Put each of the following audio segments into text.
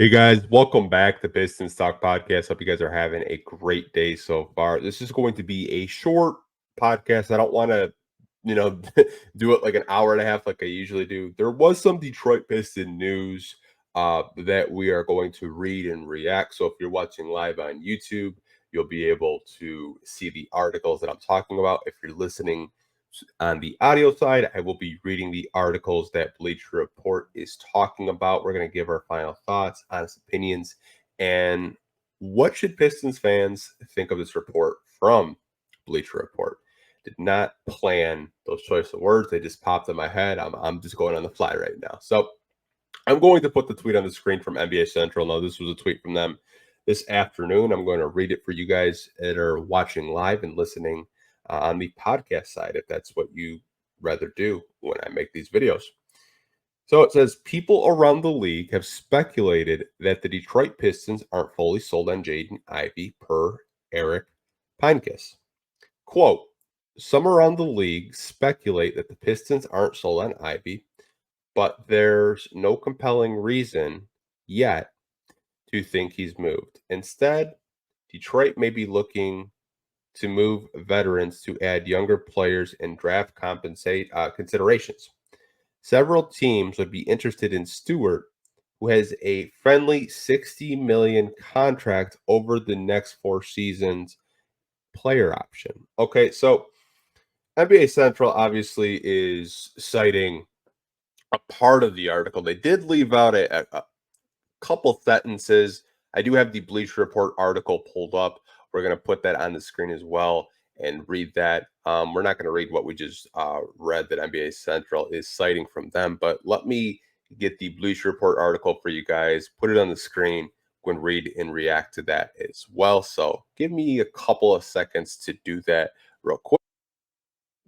Hey guys, welcome back to Pistons Talk Podcast. Hope you guys are having a great day so far. This is going to be a short podcast. I don't want to, do it like an hour and a half like I usually do. There was some Detroit Piston news that we are going to read and react. So if you're watching live on YouTube, you'll be able to see the articles that I'm talking about. If you're listening on the audio side, I will be reading the articles that Bleacher Report is talking about. We're going to give our final thoughts, honest opinions, and what should Pistons fans think of this report from Bleacher Report. Did not plan those choice of words. They just popped in my head. I'm just going on the fly right now. So I'm going to put the tweet on the screen from NBA Central. Now, this was a tweet from them this afternoon. I'm going to read it for you guys that are watching live and listening on the podcast side, if that's what you rather do when I make these videos. So it says, people around the league have speculated that the Detroit Pistons aren't fully sold on Jaden Ivey per Eric Pinecus. Quote, some around the league speculate that the Pistons aren't sold on Ivey, but there's no compelling reason yet to think he's moved. Instead, Detroit may be looking to move veterans to add younger players and draft considerations. Several teams would be interested in Stewart, who has a friendly $60 million contract over the next 4 seasons player option. Okay, so NBA Central obviously is citing a part of the article. They did leave out a couple sentences. I do have the Bleacher Report article pulled up. We're going to put that on the screen as well and read that. We're not going to read what we just read that NBA Central is citing from them, but let me get the Bleacher Report article for you guys, put it on the screen, go and read and react to that as well. So give me a couple of seconds to do that real quick.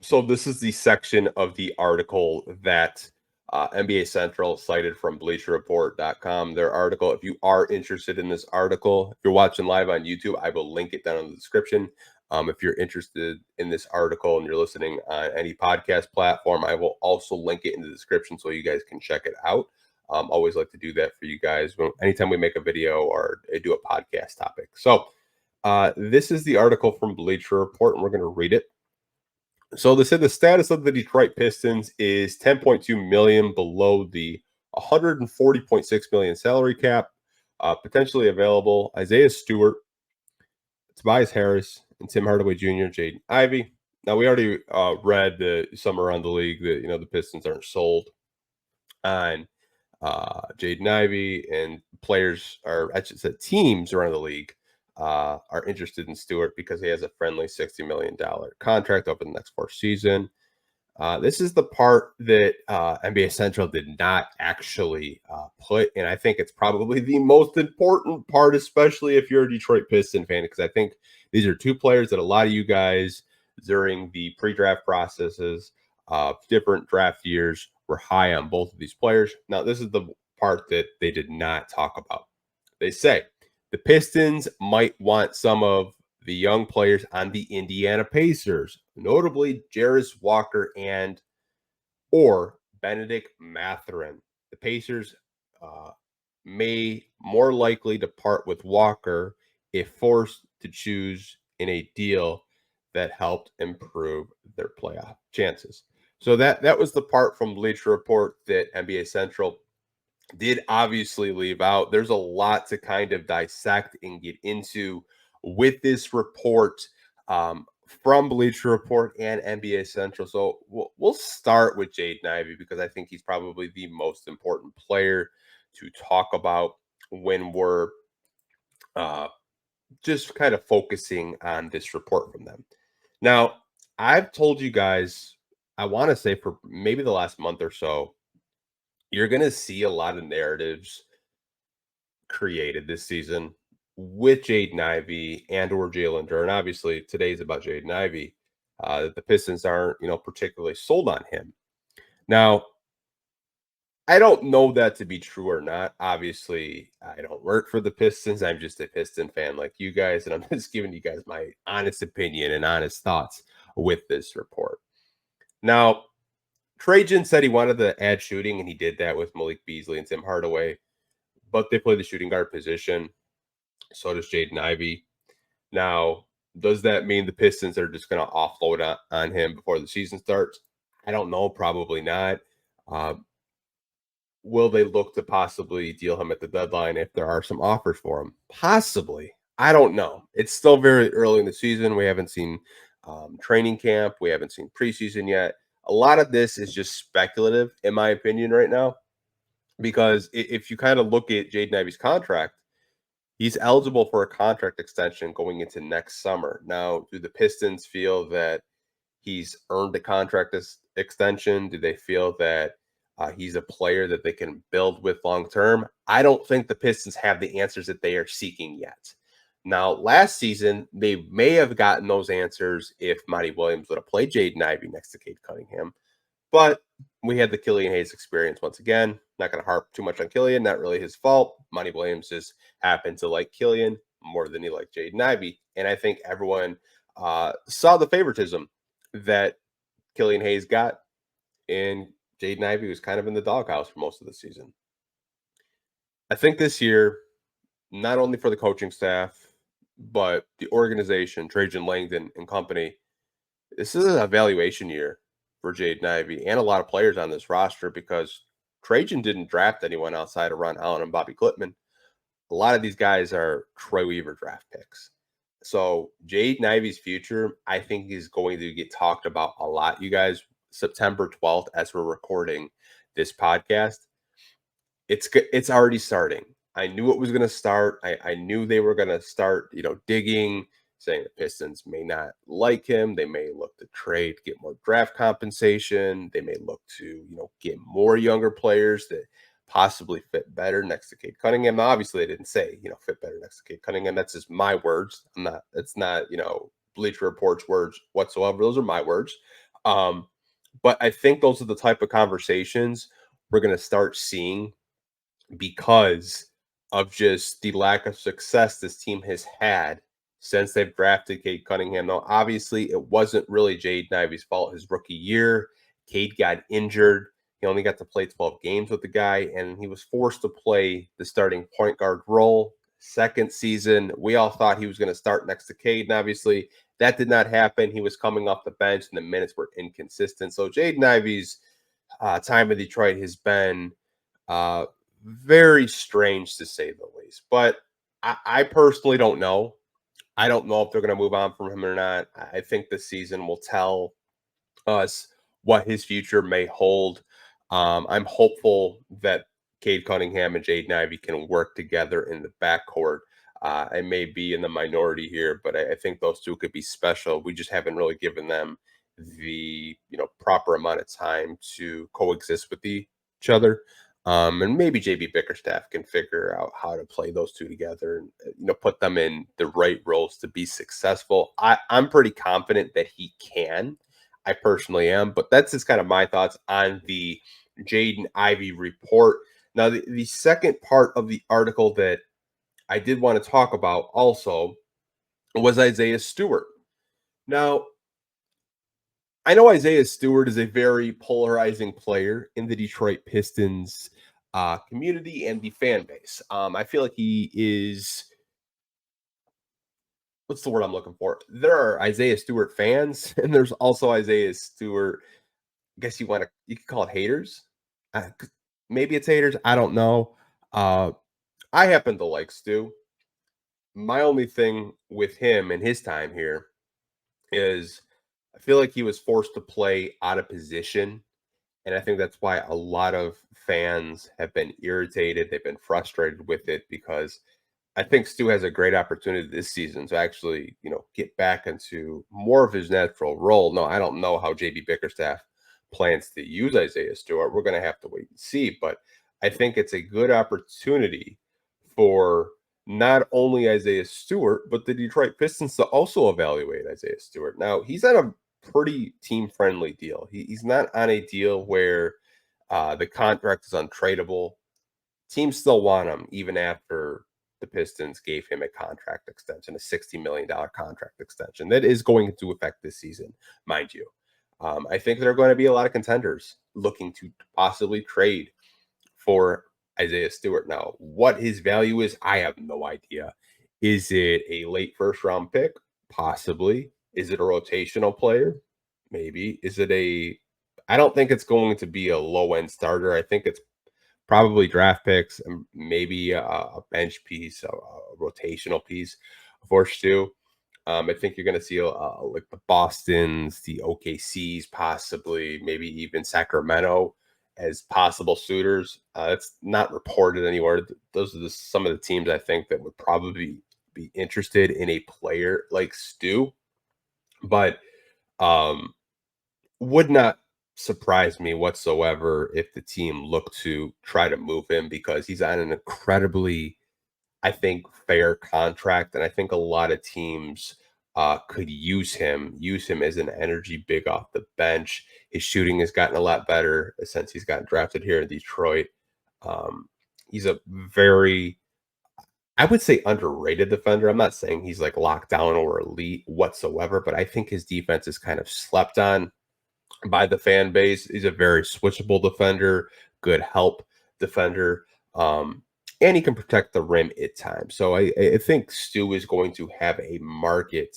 So this is the section of the article that NBA Central cited from BleacherReport.com. Their article, if you are interested in this article, if you're watching live on YouTube, I will link it down in the description. If you're interested in this article and you're listening on any podcast platform, I will also link it in the description so you guys can check it out. Always like to do that for you guys anytime we make a video or do a podcast topic. So this is the article from Bleacher Report, and we're going to read it. So they said the status of the Detroit Pistons is 10.2 million below the 140.6 million salary cap. Potentially available Isaiah Stewart, Tobias Harris, and Tim Hardaway Jr., Jaden Ivey. Now we already read the some around the league that the Pistons aren't sold on Jaden Ivey, and players are I should say teams around the league are interested in Stewart because he has a friendly $60 million contract over the next 4 seasons. This is the part that NBA Central did not actually put, and I think it's probably the most important part, especially if you're a Detroit Piston fan, because I think these are two players that a lot of you guys during the pre-draft processes of different draft years were high on both of these players. Now, this is the part that they did not talk about. They say the Pistons might want some of the young players on the Indiana Pacers, notably Jas Walker or Benedict Mathurin. The Pacers may more likely depart with Walker if forced to choose in a deal that helped improve their playoff chances. So that was the part from Bleacher Report that NBA Central did obviously leave out. There's a lot to kind of dissect and get into with this report from Bleacher Report and NBA Central. So we'll start with Jaden Ivey because I think he's probably the most important player to talk about when we're just kind of focusing on this report from them. Now, I've told you guys, I want to say for maybe the last month or so, you're going to see a lot of narratives created this season with Jaden Ivey and or Jalen Duren. Obviously, today's about Jaden Ivey. The Pistons aren't, particularly sold on him. Now, I don't know that to be true or not. Obviously, I don't work for the Pistons. I'm just a Piston fan like you guys, and I'm just giving you guys my honest opinion and honest thoughts with this report. Now, Trajan said he wanted to add shooting, and he did that with Malik Beasley and Tim Hardaway. but they play the shooting guard position. So does Jaden Ivey. Now, does that mean the Pistons are just going to offload on him before the season starts? I don't know. Probably not. Uh, will they look to possibly deal him at the deadline if there are some offers for him? Possibly. I don't know. It's still very early in the season. We haven't seen training camp. We haven't seen preseason yet. A lot of this is just speculative, in my opinion, right now, because if you kind of look at Jaden Ivey's contract, he's eligible for a contract extension going into next summer. Now, do the Pistons feel that he's earned a contract extension? Do they feel that he's a player that they can build with long term? I don't think the Pistons have the answers that they are seeking yet. Now, last season, they may have gotten those answers if Monty Williams would have played Jaden Ivey next to Cade Cunningham. But we had the Killian Hayes experience once again. Not going to harp too much on Killian. Not really his fault. Monty Williams just happened to like Killian more than he liked Jaden Ivey. And I think everyone saw the favoritism that Killian Hayes got. And Jaden Ivey was kind of in the doghouse for most of the season. I think this year, not only for the coaching staff, but the organization, Trajan Langdon and company, this is an evaluation year for Jaden Ivey and a lot of players on this roster because Trajan didn't draft anyone outside of Ron Allen and Bobby Klippman. A lot of these guys are Troy Weaver draft picks. So Jaden Ivey's future, I think, is going to get talked about a lot, you guys. September 12th, as we're recording this podcast, it's already starting. I knew it was going to start. I knew they were going to start, digging, saying the Pistons may not like him. They may look to trade, get more draft compensation. They may look to, get more younger players that possibly fit better next to Cade Cunningham. Now, obviously, they didn't say, fit better next to Cade Cunningham. That's just my words. It's not, Bleacher Report's words whatsoever. Those are my words. But I think those are the type of conversations we're going to start seeing because of just the lack of success this team has had since they've drafted Cade Cunningham. Now, obviously, it wasn't really Jaden Ivey's fault his rookie year. Cade got injured. He only got to play 12 games with the guy, and he was forced to play the starting point guard role. Second season, we all thought he was going to start next to Cade, and obviously that did not happen. He was coming off the bench, and the minutes were inconsistent. So Jaden Ivey's time in Detroit has been very strange, to say the least. But I personally don't know. I don't know if they're going to move on from him or not. I think the season will tell us what his future may hold. I'm hopeful that Cade Cunningham and Jaden Ivey can work together in the backcourt. I may be in the minority here, but I think those two could be special. We just haven't really given them the proper amount of time to coexist with each other. And maybe JB Bickerstaff can figure out how to play those two together and put them in the right roles to be successful. I'm pretty confident that he can. I personally am, but that's just kind of my thoughts on the Jaden Ivey report. Now, the second part of the article that I did want to talk about also was Isaiah Stewart. Now, I know Isaiah Stewart is a very polarizing player in the Detroit Pistons community and the fan base. I feel like he is, what's the word I'm looking for? There are Isaiah Stewart fans, and there's also Isaiah Stewart, I guess you could call it haters. Maybe it's haters. I don't know. I happen to like Stu. My only thing with him and his time here is I feel like he was forced to play out of position. And I think that's why a lot of fans have been irritated. They've been frustrated with it because I think Stu has a great opportunity this season to actually, get back into more of his natural role. No, I don't know how JB Bickerstaff plans to use Isaiah Stewart. We're going to have to wait and see. But I think it's a good opportunity for not only Isaiah Stewart, but the Detroit Pistons to also evaluate Isaiah Stewart. Now, he's on a pretty team-friendly deal. He's not on a deal where the contract is untradeable. Teams still want him even after the Pistons gave him a contract extension, a $60 million contract extension. That is going to affect this season, mind you. I think there are going to be a lot of contenders looking to possibly trade for Isaiah Stewart. Now, what his value is, I have no idea. Is it a late first round pick? Possibly. Is it a rotational player? Maybe. I don't think it's going to be a low end starter. I think it's probably draft picks and maybe a bench piece, a rotational piece for Stu. I think you're going to see like the Bostons, the OKCs, possibly maybe even Sacramento as possible suitors. It's not reported anywhere. Those are some of the teams I think that would probably be interested in a player like Stu, but um, would not surprise me whatsoever if the team looked to try to move him because he's on an incredibly, I think, fair contract, and I think a lot of teams could use him as an energy big off the bench. His shooting has gotten a lot better since he's gotten drafted here in Detroit. Um, he's a very, I would say, underrated defender. I'm not saying he's like locked down or elite whatsoever, but I think his defense is kind of slept on by the fan base. He's a very switchable defender, good help defender, and he can protect the rim at times. So I think Stu is going to have a market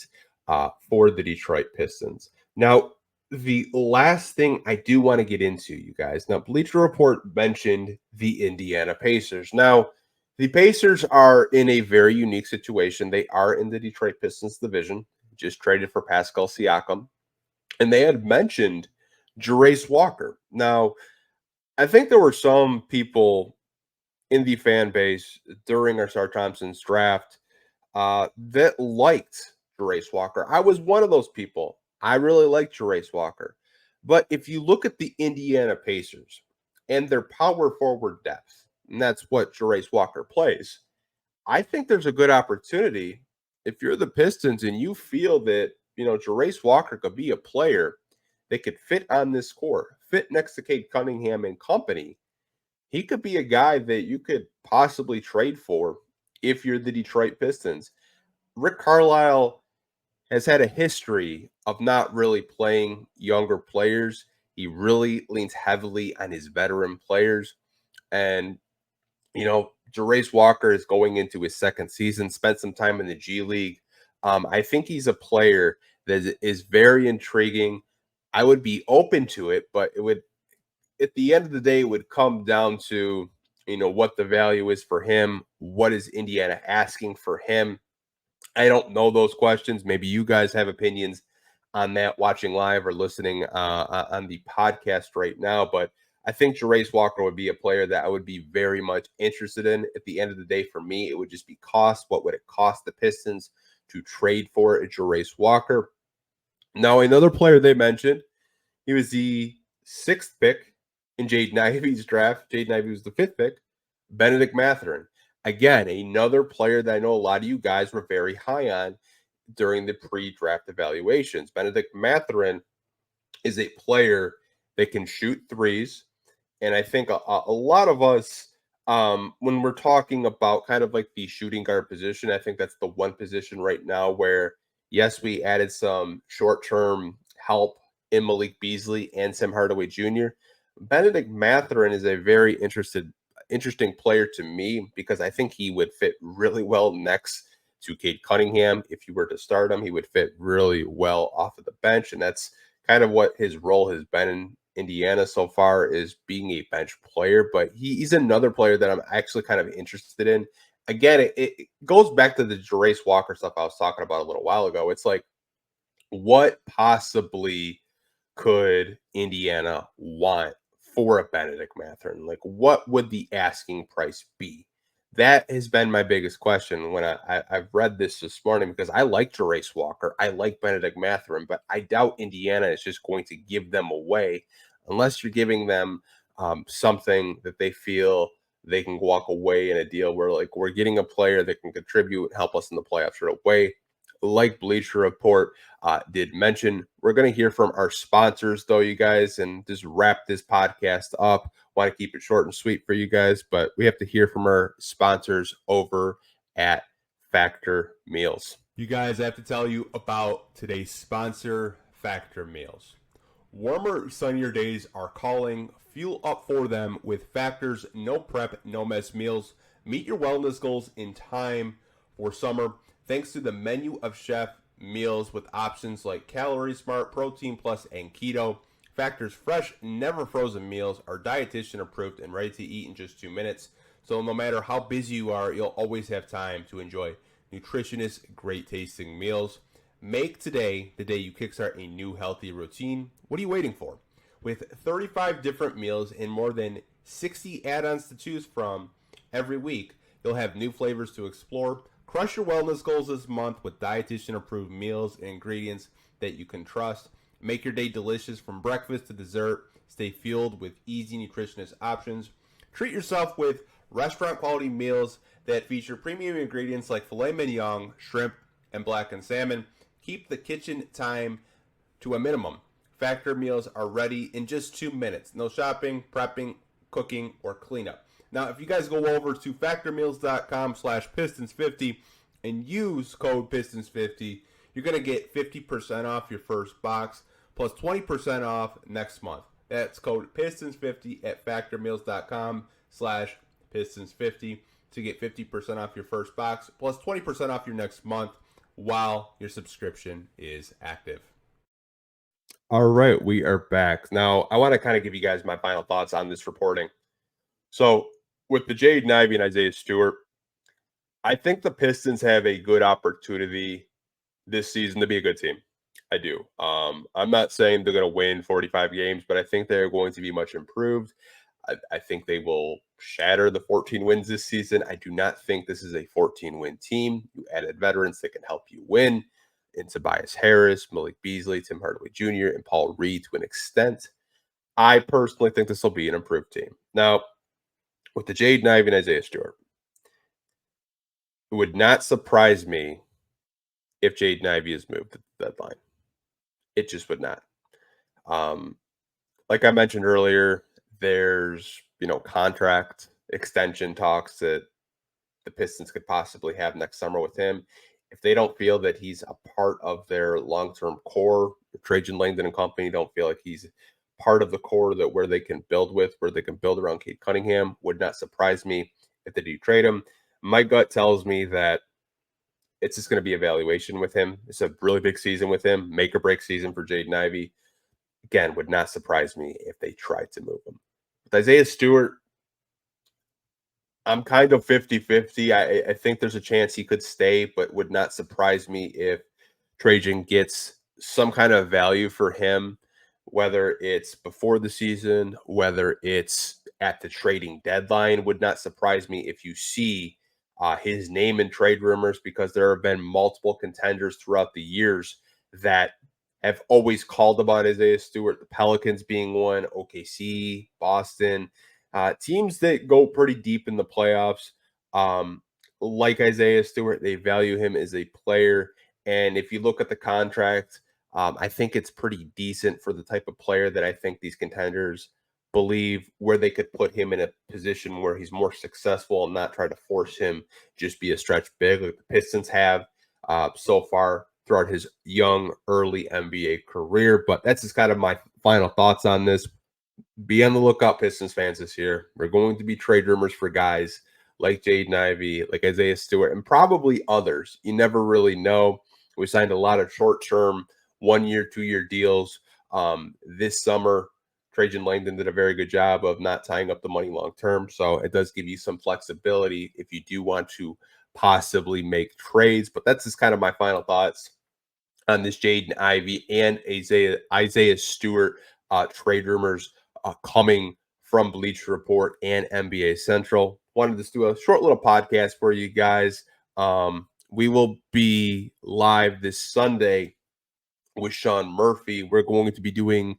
for the Detroit Pistons. Now, the last thing I do want to get into, you guys. Now, Bleacher Report mentioned the Indiana Pacers. Now, the Pacers are in a very unique situation. They are in the Detroit Pistons division, just traded for Pascal Siakam, and they had mentioned Jas Walker. Now, I think there were some people in the fan base during our Star Thompson's draft that liked Jas Walker. I was one of those people. I really liked Jas Walker. But if you look at the Indiana Pacers and their power forward depth, and that's what Jas Walker plays, I think there's a good opportunity if you're the Pistons and you feel that, Jas Walker could be a player that could fit on this core, fit next to Cade Cunningham and company. He could be a guy that you could possibly trade for if you're the Detroit Pistons. Rick Carlisle has had a history of not really playing younger players. He really leans heavily on his veteran players. And, Jas Walker is going into his second season, spent some time in the G League. I think he's a player that is very intriguing. I would be open to it, but it would, at the end of the day, it would come down to, what the value is for him. What is Indiana asking for him? I don't know those questions. Maybe you guys have opinions on that watching live or listening on the podcast right now. But I think Jas Walker would be a player that I would be very much interested in. At the end of the day, for me, it would just be cost. What would it cost the Pistons to trade for Jas Walker? Now, another player they mentioned, he was the sixth pick in Jaden Ivey's draft. Jaden Ivey was the fifth pick. Bennedict Mathurin. Again, another player that I know a lot of you guys were very high on during the pre-draft evaluations. Bennedict Mathurin is a player that can shoot threes. And I think a lot of us, when we're talking about kind of like the shooting guard position, I think that's the one position right now where, yes, we added some short-term help in Malik Beasley and Tim Hardaway Jr. Bennedict Mathurin is a very interesting player to me because I think he would fit really well next to Cade Cunningham. If you were to start him, he would fit really well off of the bench, and that's kind of what his role has been in Indiana so far, is being a bench player. But he's another player that I'm actually kind of interested in. Again, it goes back to the Jas Walker stuff I was talking about a little while ago. It's like, what possibly could Indiana want for a Bennedict Mathurin? Like, what would the asking price be? That has been my biggest question when I've read this morning, because I like Jas Walker. I like Bennedict Mathurin, but I doubt Indiana is just going to give them away unless you're giving them something that they feel they can walk away in a deal where, like, we're getting a player that can contribute and help us in the playoffs right away. Like Bleacher Report did mention, we're going to hear from our sponsors, though, you guys, and just wrap this podcast up. Want to keep it short and sweet for you guys, but we have to hear from our sponsors over at Factor Meals. You guys, I have to tell you about today's sponsor, Factor Meals. Warmer, sunnier days are calling Fuel up for them with Factor's no prep, no mess meals. Meet your wellness goals in time for summer thanks to the menu of chef meals with options like Calorie Smart, Protein Plus, and Keto. Factor's fresh, never frozen meals are dietitian approved and ready to eat in just 2 minutes. So no matter how busy you are, you'll always have time to enjoy nutritious, great tasting meals. Make today the day you kickstart a new healthy routine. What are you waiting for? With 35 different meals and more than 60 add-ons to choose from every week, you'll have new flavors to explore. Crush your wellness goals this month with dietitian-approved meals and ingredients that you can trust. Make your day delicious from breakfast to dessert. Stay fueled with easy nutritionist options. Treat yourself with restaurant-quality meals that feature premium ingredients like filet mignon, shrimp, and blackened salmon. Keep the kitchen time to a minimum. Factor meals are ready in just 2 minutes. No shopping, prepping, cooking, or cleanup. Now, if you guys go over to factormeals.com/Pistons50 and use code Pistons50, you're going to get 50% off your first box plus 20% off next month. That's code Pistons50 at factormeals.com/Pistons50 to get 50% off your first box plus 20% off your next month while your subscription is active. All right, we are back. Now, I want to kind of give you guys my final thoughts on this reporting. So, with the Jaden Ivey and Isaiah Stewart, I think the Pistons have a good opportunity this season to be a good team. I do. I'm not saying they're going to win 45 games, but I think they're going to be much improved. I think they will shatter the 14 wins this season. I do not think this is a 14-win team. You added veterans that can help you win in Tobias Harris, Malik Beasley, Tim Hardaway Jr., and Paul Reed to an extent. I personally think this will be an improved team. Now, with the Jaden Ivey and Isaiah Stewart, it would not surprise me if Jaden Ivey is moved at the deadline. It just would not. Like I mentioned earlier, there's contract extension talks that the Pistons could possibly have next summer with him. If they don't feel that he's a part of their long-term core, Trajan Langdon and company don't feel like he's part of the core that where they can build with, where they can build around Cade Cunningham, would not surprise me if they do trade him. My gut tells me that it's just going to be evaluation with him. It's a really big season with him, make or break season for Jaden Ivey. Again, would not surprise me if they tried to move him. With Isaiah Stewart, I'm kind of 50-50. I think there's a chance he could stay, but would not surprise me if Trajan gets some kind of value for him, whether it's before the season, whether it's at the trading deadline. Would not surprise me if you see his name in trade rumors, because there have been multiple contenders throughout the years that have always called about Isaiah Stewart, the Pelicans being one, OKC, Boston. Teams that go pretty deep in the playoffs, like Isaiah Stewart, they value him as a player. And if you look at the contract, I think it's pretty decent for the type of player that I think these contenders believe, where they could put him in a position where he's more successful and not try to force him just be a stretch big like the Pistons have so far throughout his young, early NBA career. But that's just kind of my final thoughts on this. Be on the lookout, Pistons fans, this year. We're going to be trade rumors for guys like Jaden Ivey, like Isaiah Stewart, and probably others. You never really know. We signed a lot of short-term, 1-year, 2-year deals this summer. Trajan Langdon did a very good job of not tying up the money long-term, so it does give you some flexibility if you do want to possibly make trades. But that's just kind of my final thoughts on this Jaden Ivey and Isaiah Stewart trade rumors coming from Bleacher Report and NBA Central. Wanted to do a short little podcast for you guys. We will be live this Sunday with Sean Murphy. We're going to be doing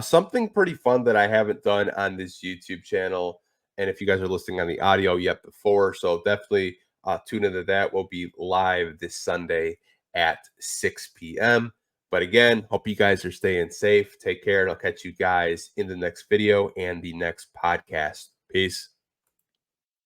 something pretty fun that I haven't done on this YouTube channel. And if you guys are listening on the audio yet before, so definitely tune into that. We'll be live this Sunday at 6 p.m. But again, hope you guys are staying safe. Take care, and I'll catch you guys in the next video and the next podcast. Peace.